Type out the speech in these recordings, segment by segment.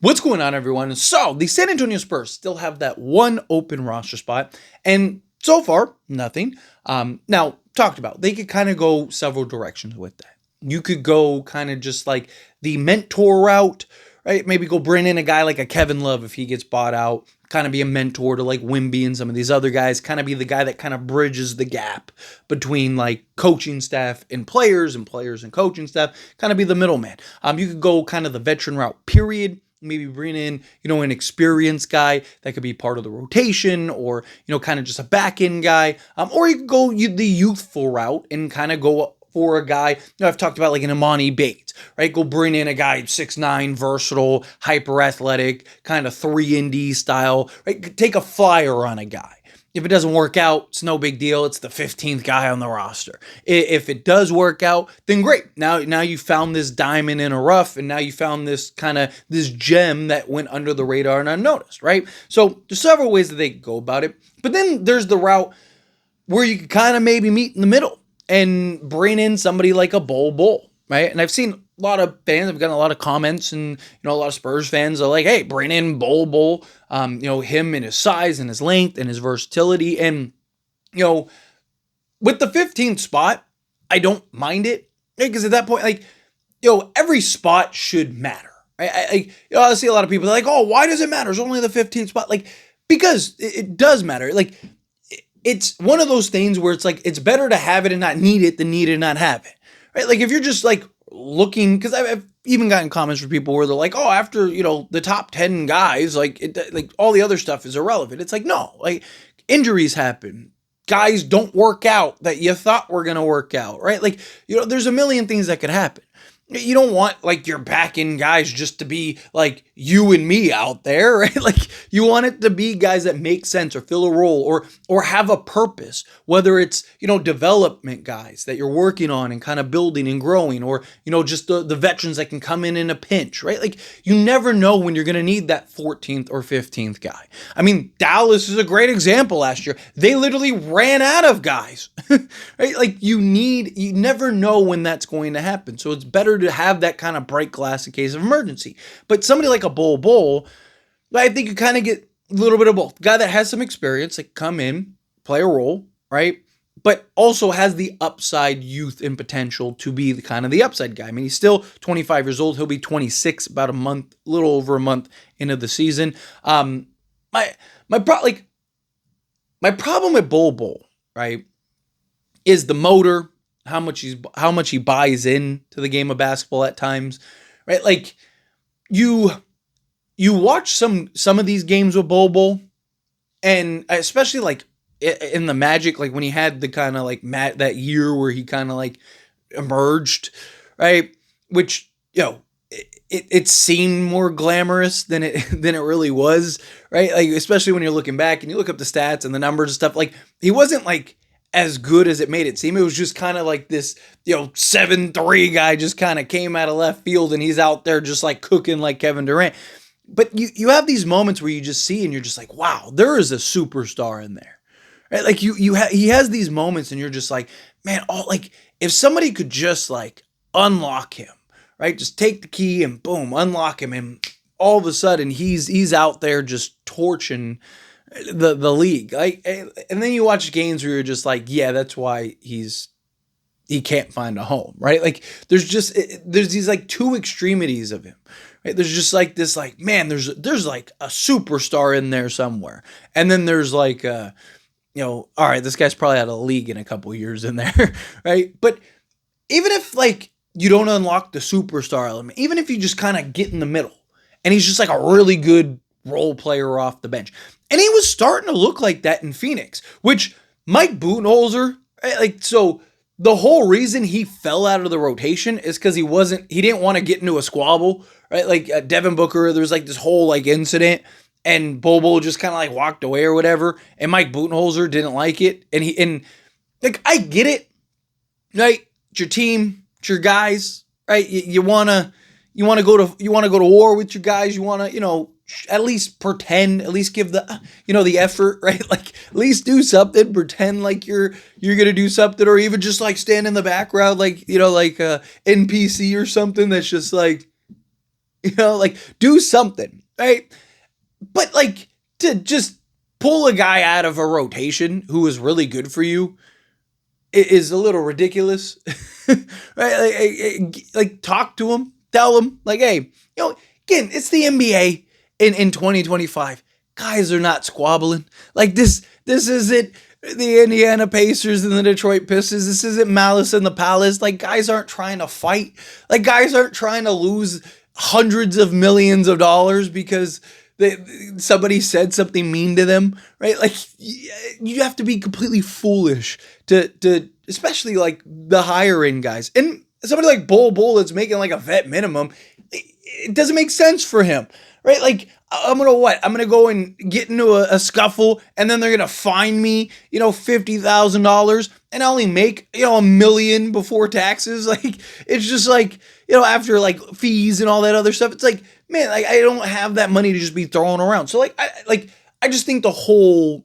What's going on, everyone? So, the San Antonio Spurs still have that one open roster spot, and so far, nothing. Now, talked about, they could kind of go several directions with that. You could go kind of just like the mentor route, right? Maybe go bring in a guy like a Kevin Love if he gets bought out, kind of be a mentor to like Wemby and some of these other guys, kind of be the guy that kind of bridges the gap between like coaching staff and players and coaching staff, kind of be the middleman. You could go kind of the veteran route, period. Maybe bring in, an experienced guy that could be part of the rotation or, kind of just a back end guy. Or you could go the youthful route and kind of go for a guy, I've talked about like an Imani Bates, right? Go bring in a guy 6'9", versatile, hyper athletic, kind of 3-and-D style, right? Take a flyer on a guy. If it doesn't work out, it's no big deal. It's the 15th guy on the roster. If it does work out, then great. Now you found this diamond in a rough, and now you found this this gem that went under the radar and unnoticed, right? So there's several ways that they could go about it. But then there's the route where you could kind of maybe meet in the middle and bring in somebody like a Bol Bol, right? And I've seen a lot of fans, I've gotten a lot of comments, and a lot of Spurs fans are like, hey, bring in Bol Bol, him and his size and his length and his versatility. And with the 15th spot, I don't mind it, because at that point, every spot should matter. I see a lot of people like, oh, why does it matter? It's only the 15th spot. Because it does matter. It's one of those things where it's like, it's better to have it and not need it than need it and not have it, right? Like if you're just like looking, because I've even gotten comments from people where they're like, oh, after, the top 10 guys, like all the other stuff is irrelevant. It's like, no, like injuries happen. Guys don't work out that you thought were going to work out, right? There's a million things that could happen. You don't want like your back end guys just to be like you and me out there, right? You want it to be guys that make sense or fill a role or have a purpose, whether it's, development guys that you're working on and kind of building and growing, or, just the veterans that can come in a pinch, right? You never know when you're going to need that 14th or 15th guy. I mean, Dallas is a great example last year. They literally ran out of guys, right? You never know when that's going to happen. So it's better to have that kind of break glass in case of emergency. But somebody like a Bol Bol, I think you kind of get a little bit of both. Guy that has some experience, like come in, play a role, right? But also has the upside youth and potential to be the kind of the upside guy. I mean, he's still 25 years old. He'll be 26 about a little over a month into the season. My problem with Bol Bol, right, is the motor, how much he buys into the game of basketball at times, right? You watch some of these games with Bol Bol, and especially in the Magic, when he had the kind of that year where he kind of emerged, right? Which it seemed more glamorous than it really was, right? Especially when you're looking back and you look up the stats and the numbers and stuff. He wasn't as good as it made it seem. It was just kind of this, 7'3" guy just kind of came out of left field, and he's out there just cooking like Kevin Durant. But you have these moments where you just see and you're just like, wow, there is a superstar in there, right? He has these moments and you're just like, man, if somebody could just unlock him, right? Just take the key and boom, unlock him, and all of a sudden he's out there just torching the league. And then you watch games where you're just like, yeah, that's why he can't find a home, right? There's these two extremities of him, right? There's just this man, there's a superstar in there somewhere, and then there's all right, this guy's probably out of the league in a couple years in there, right? But even if you don't unlock the superstar element, even if you just kind of get in the middle, and he's just a really good role player off the bench. And he was starting to look like that in Phoenix, which Mike Budenholzer, so the whole reason he fell out of the rotation is because he didn't want to get into a squabble, right? Devin Booker, there was this whole incident, and Bol Bol just kind of walked away or whatever, and Mike Budenholzer didn't like it, and I get it, right? It's your team, it's your guys, right? You wanna go to war with your guys. You wanna at least pretend, at least give the the effort, right? At least do something, pretend you're gonna do something, or even just stand in the background, NPC or something that's just like do something, right? But like to just pull a guy out of a rotation who is really good for you is a little ridiculous, right? Like talk to him, tell him like, hey, again, it's the NBA in 2025. Guys are not squabbling. Like this isn't the Indiana Pacers and the Detroit Pistons. This isn't Malice in the Palace. Like guys aren't trying to fight. Like guys aren't trying to lose hundreds of millions of dollars because somebody said something mean to them, right? Like you have to be completely foolish to especially like the higher end guys. And somebody like Bol Bol that's making like a vet minimum, it doesn't make sense for him, right? Like I'm gonna go and get into a scuffle, and then they're gonna fine me, $50,000, and I only make $1 million before taxes. Like it's just like after like fees and all that other stuff, it's like, man, like I don't have that money to just be throwing around. So I just think the whole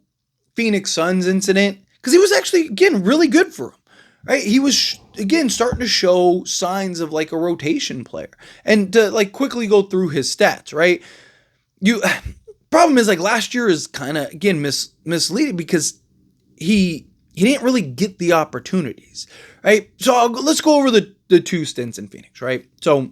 Phoenix Suns incident, because he was actually again really good for him, right? He was again starting to show signs of like a rotation player, and to like quickly go through his stats, right? Problem is like last year is kind of again misleading because he didn't really get the opportunities, right? So let's go over the two stints in Phoenix, right? So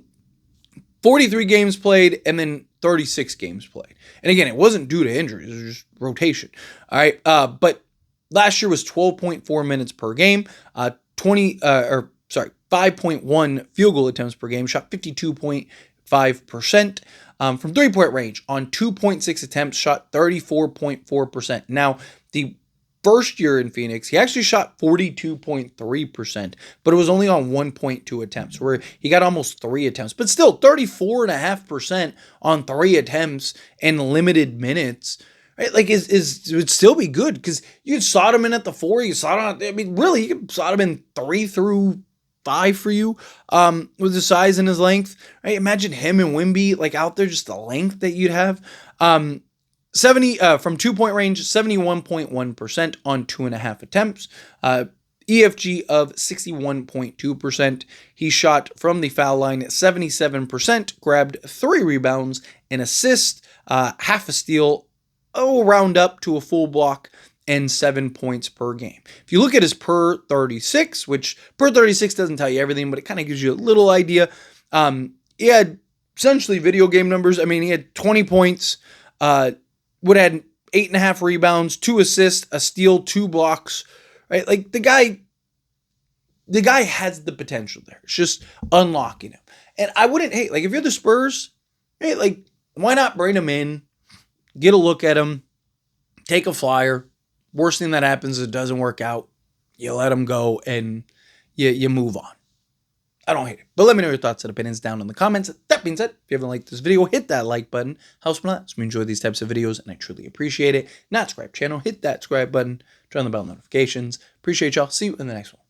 43 games played and then 36 games played. And again, it wasn't due to injuries, it was just rotation. All right. But last year was 12.4 minutes per game, 5.1 field goal attempts per game, shot 52.5%. From 3-point range on 2.6 attempts, shot 34.4%. Now, the first year in Phoenix, he actually shot 42.3%, but it was only on 1.2 attempts, where he got almost 3 attempts. But still, 34.5% on 3 attempts and limited minutes, right? Like, it would still be good because you could slot him in at the 4, you could slot him, really, you could slot him in 3 through 5 for you, with the size and his length, right? Imagine him and Wemby like out there, just the length that you'd have. 70 from 2-point range, 71.1% on 2.5 attempts. EFG of 61.2%. He shot from the foul line at 77%, grabbed 3 rebounds, an assist, half a steal, round up to a full block, and 7 points per game. If you look at his per 36, which per 36 doesn't tell you everything, but it kind of gives you a little idea. He had essentially video game numbers. I mean, he had 20 points, would have had 8.5 rebounds, 2 assists, a steal, 2 blocks, right? Like the guy has the potential there. It's just unlocking him. And I wouldn't hate, like if you're the Spurs, hey, like why not bring him in, get a look at him, take a flyer. Worst thing that happens is it doesn't work out. You let him go and you move on. I don't hate it. But let me know your thoughts and opinions down in the comments. That being said, if you haven't liked this video, hit that like button. Helps me a lot. So we enjoy these types of videos and I truly appreciate it. Not subscribe channel, hit that subscribe button, turn on the bell notifications. Appreciate y'all. See you in the next one.